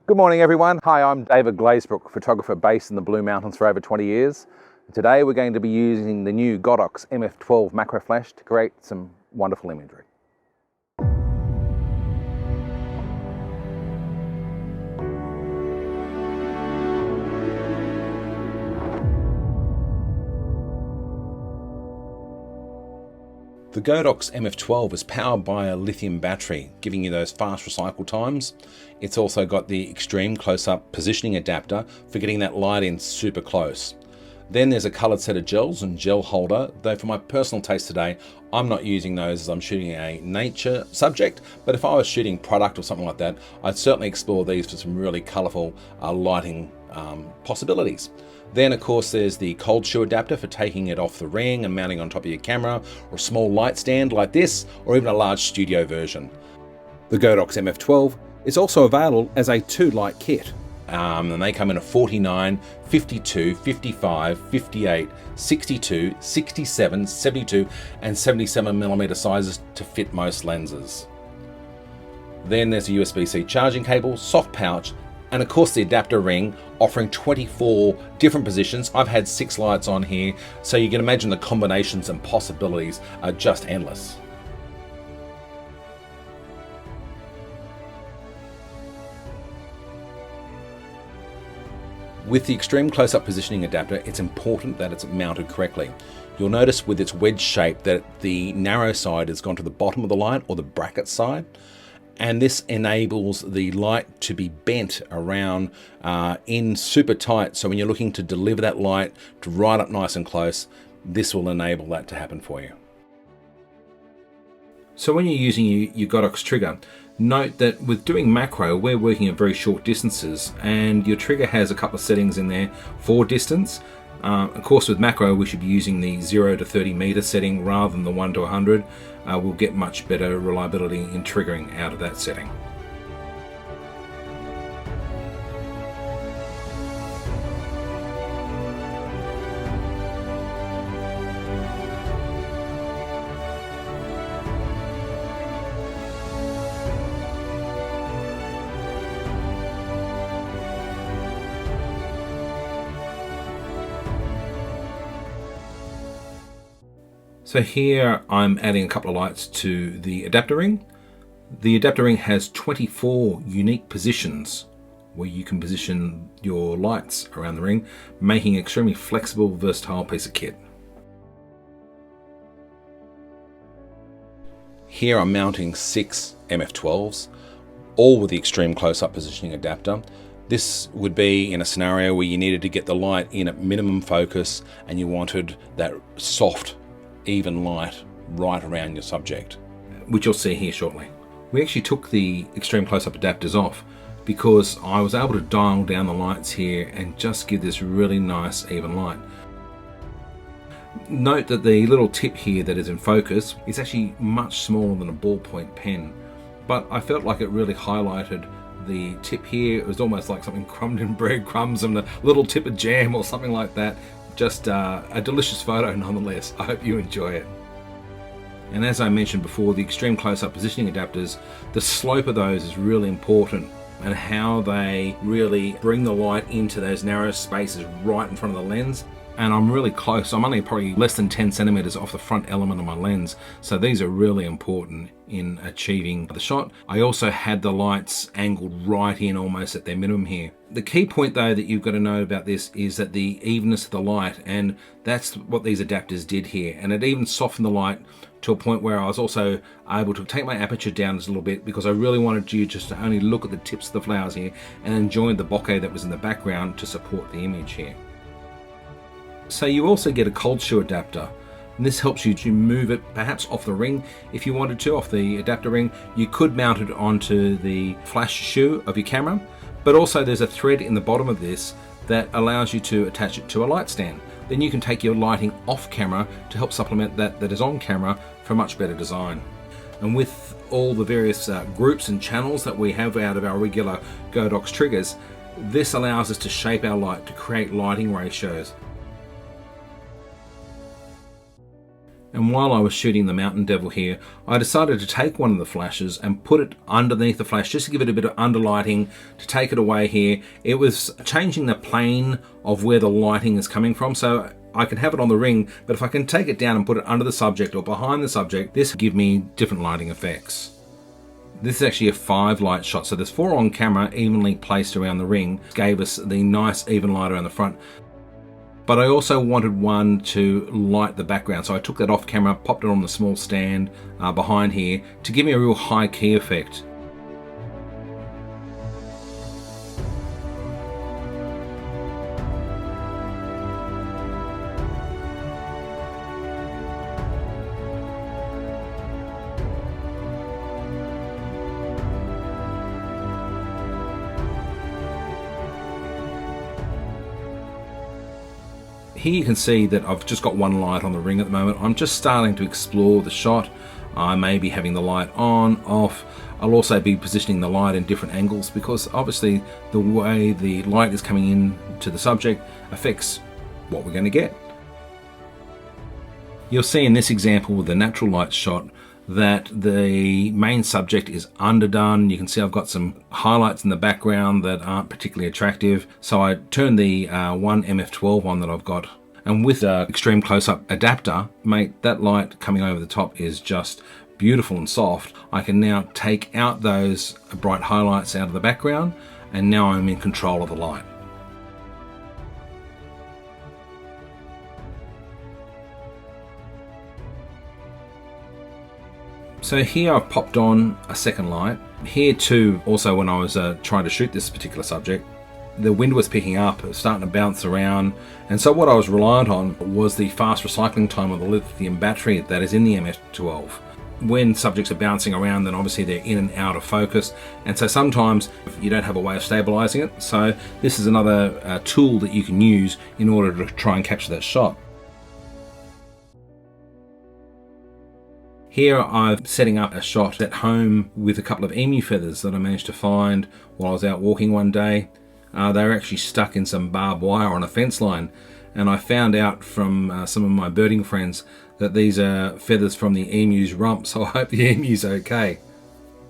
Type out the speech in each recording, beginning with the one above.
Good morning everyone. Hi, I'm David Glazebrook, photographer based in the Blue Mountains for over 20 years. Today we're going to be using the new Godox MF12 macro flash to create some wonderful imagery. The Godox MF12 is powered by a lithium battery, giving you those fast recycle times. It's also got the extreme close-up positioning adapter for getting that light in super close. Then there's a coloured set of gels and gel holder, though for my personal taste today, I'm not using those as I'm shooting a nature subject, but if I was shooting product or something like that, I'd certainly explore these for some really colourful lighting possibilities. Then of course there's the cold shoe adapter for taking it off the ring and mounting on top of your camera, or a small light stand like this, or even a large studio version. The Godox MF12 is also available as a 2-light kit. And they come in a 49, 52, 55, 58, 62, 67, 72 and 77mm sizes to fit most lenses. Then there's a USB-C charging cable, soft pouch, and of course the adapter ring offering 24 different positions. I've had 6 lights on here, so you can imagine the combinations and possibilities are just endless. With the extreme close-up positioning adapter, it's important that it's mounted correctly. You'll notice with its wedge shape that the narrow side has gone to the bottom of the light, or the bracket side. And this enables the light to be bent around in super tight. So when you're looking to deliver that light to right up nice and close, this will enable that to happen for you. So when you're using your Godox trigger, note that with doing macro, we're working at very short distances, and your trigger has a couple of settings in there for distance. Of course, with macro, we should be using the 0 to 30 meter setting rather than the 1 to 100. We'll get much better reliability in triggering out of that setting. So here I'm adding a couple of lights to the adapter ring. The adapter ring has 24 unique positions where you can position your lights around the ring, making an extremely flexible, versatile piece of kit. Here I'm mounting 6 MF12s, all with the extreme close-up positioning adapter. This would be in a scenario where you needed to get the light in at minimum focus and you wanted that soft, even light right around your subject, which you'll see here shortly. We actually took the extreme close-up adapters off because I was able to dial down the lights here and just give this really nice even light. Note that the little tip here that is in focus is actually much smaller than a ballpoint pen, but I felt like it really highlighted the tip here. It was almost like something crumbed in breadcrumbs and a little tip of jam or something like that. Just a delicious photo nonetheless. I hope you enjoy it. And as I mentioned before, the extreme close-up positioning adapters, the slope of those is really important, and how they really bring the light into those narrow spaces right in front of the lens. And I'm really close. I'm only probably less than 10 centimeters off the front element of my lens. So these are really important in achieving the shot. I also had the lights angled right in almost at their minimum here. The key point though that you've got to know about this is that the evenness of the light, and that's what these adapters did here. And it even softened the light to a point where I was also able to take my aperture down just a little bit, because I really wanted you just to only look at the tips of the flowers here and enjoy the bokeh that was in the background to support the image here. So you also get a cold shoe adapter, and this helps you to move it perhaps off the ring if you wanted to, off the adapter ring. You could mount it onto the flash shoe of your camera, but also there's a thread in the bottom of this that allows you to attach it to a light stand. Then you can take your lighting off camera to help supplement that is on camera for much better design. And with all the various groups and channels that we have out of our regular Godox triggers, this allows us to shape our light to create lighting ratios. And while I was shooting the Mountain Devil here, I decided to take one of the flashes and put it underneath the flash just to give it a bit of underlighting, to take it away here. It was changing the plane of where the lighting is coming from, so I can have it on the ring, but if I can take it down and put it under the subject or behind the subject, this will give me different lighting effects. This is actually a 5 light shot, so there's 4 on camera evenly placed around the ring. Gave us the nice even light around the front. But I also wanted one to light the background, so I took that off camera, popped it on the small stand behind here to give me a real high key effect. Here you can see that I've just got one light on the ring at the moment. I'm just starting to explore the shot. I may be having the light on, off. I'll also be positioning the light in different angles because obviously the way the light is coming in to the subject affects what we're going to get. You'll see in this example with the natural light shot that the main subject is underdone. You can see I've got some highlights in the background that aren't particularly attractive. So I turned the one MF12 on that I've got, and with the extreme close-up adapter, mate, that light coming over the top is just beautiful and soft. I can now take out those bright highlights out of the background, and now I'm in control of the light. So here I've popped on a second light. Here too, also when I was trying to shoot this particular subject, the wind was picking up, it was starting to bounce around. And so what I was reliant on was the fast recycling time of the lithium battery that is in the MF12. When subjects are bouncing around, then obviously they're in and out of focus. And so sometimes you don't have a way of stabilizing it. So this is another tool that you can use in order to try and capture that shot. Here I'm setting up a shot at home with a couple of emu feathers that I managed to find while I was out walking one day. They were actually stuck in some barbed wire on a fence line, and I found out from some of my birding friends that these are feathers from the emu's rump, so I hope the emu's okay.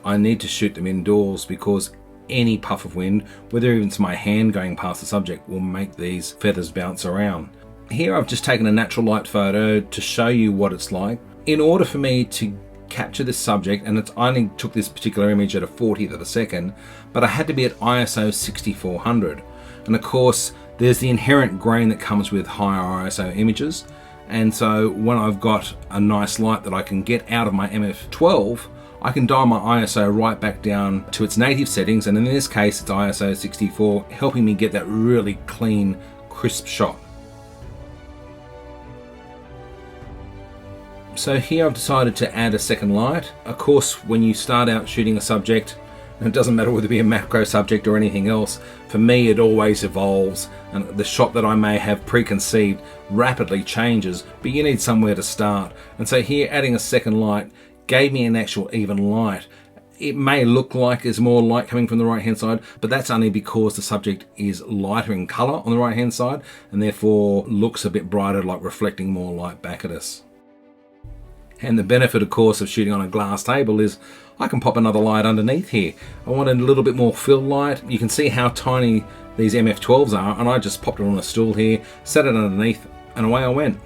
I need to shoot them indoors because any puff of wind, whether even it's my hand going past the subject, will make these feathers bounce around. Here I've just taken a natural light photo to show you what it's like. In order for me to capture this subject, and I only took this particular image at a 40th of a second, but I had to be at ISO 6400. And of course, there's the inherent grain that comes with higher ISO images. And so when I've got a nice light that I can get out of my MF12, I can dial my ISO right back down to its native settings. And in this case, it's ISO 64, helping me get that really clean, crisp shot. So here I've decided to add a second light. Of course, when you start out shooting a subject, and it doesn't matter whether it be a macro subject or anything else, for me it always evolves, and the shot that I may have preconceived rapidly changes, but you need somewhere to start. And so here adding a second light gave me an actual even light. It may look like there's more light coming from the right hand side, but that's only because the subject is lighter in colour on the right hand side and therefore looks a bit brighter, like reflecting more light back at us. And the benefit, of course, of shooting on a glass table is I can pop another light underneath here. I wanted a little bit more fill light. You can see how tiny these MF12s are, and I just popped it on a stool here, set it underneath, and away I went.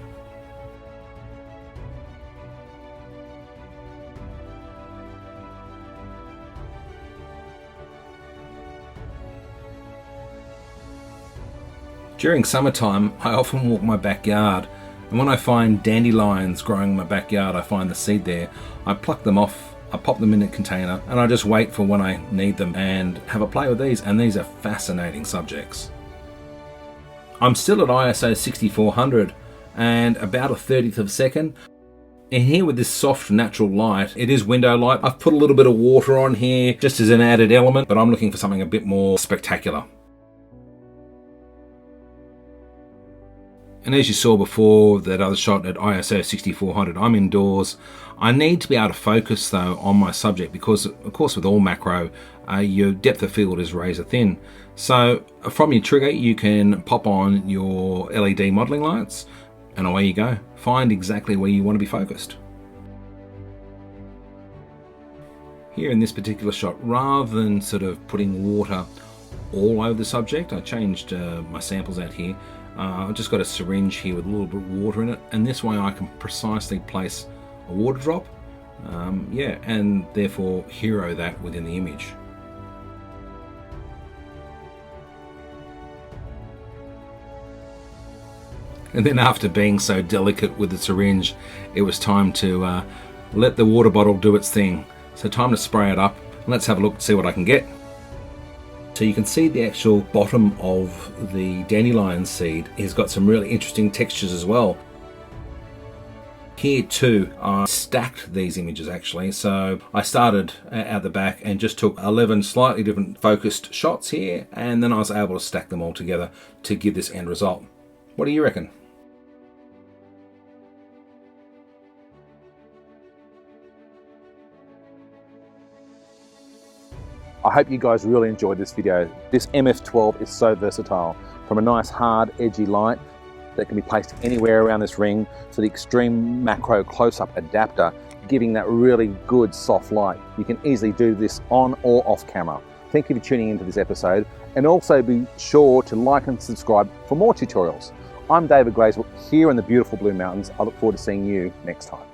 During summertime, I often walk my backyard. And when I find dandelions growing in my backyard, I find the seed there, I pluck them off, I pop them in a container, and I just wait for when I need them and have a play with these, and these are fascinating subjects. I'm still at ISO 6400 and about a 30th of a second. And here with this soft natural light, it is window light. I've put a little bit of water on here just as an added element, but I'm looking for something a bit more spectacular. And as you saw before, that other shot at ISO 6400, I'm indoors. I need to be able to focus though on my subject because, of course, with all macro, your depth of field is razor thin. So from your trigger, you can pop on your LED modeling lights, And away you go. Find exactly where you want to be focused. Here in this particular shot, rather than sort of putting water all over the subject, I changed my samples out here. I've just got a syringe here with a little bit of water in it, and this way I can precisely place a water drop, and therefore hero that within the image. And then after being so delicate with the syringe, it was time to let the water bottle do its thing. So time to spray it up. Let's have a look and see what I can get. So you can see the actual bottom of the dandelion seed has got some really interesting textures as well. Here too, I stacked these images actually. So I started out the back and just took 11 slightly different focused shots here, and then I was able to stack them all together to give this end result. What do you reckon? I hope you guys really enjoyed this video. This MF12 is so versatile. From a nice hard edgy light that can be placed anywhere around this ring to the extreme macro close-up adapter, giving that really good soft light. You can easily do this on or off camera. Thank you for tuning into this episode, and also be sure to like and subscribe for more tutorials. I'm David Glazebrook here in the beautiful Blue Mountains. I look forward to seeing you next time.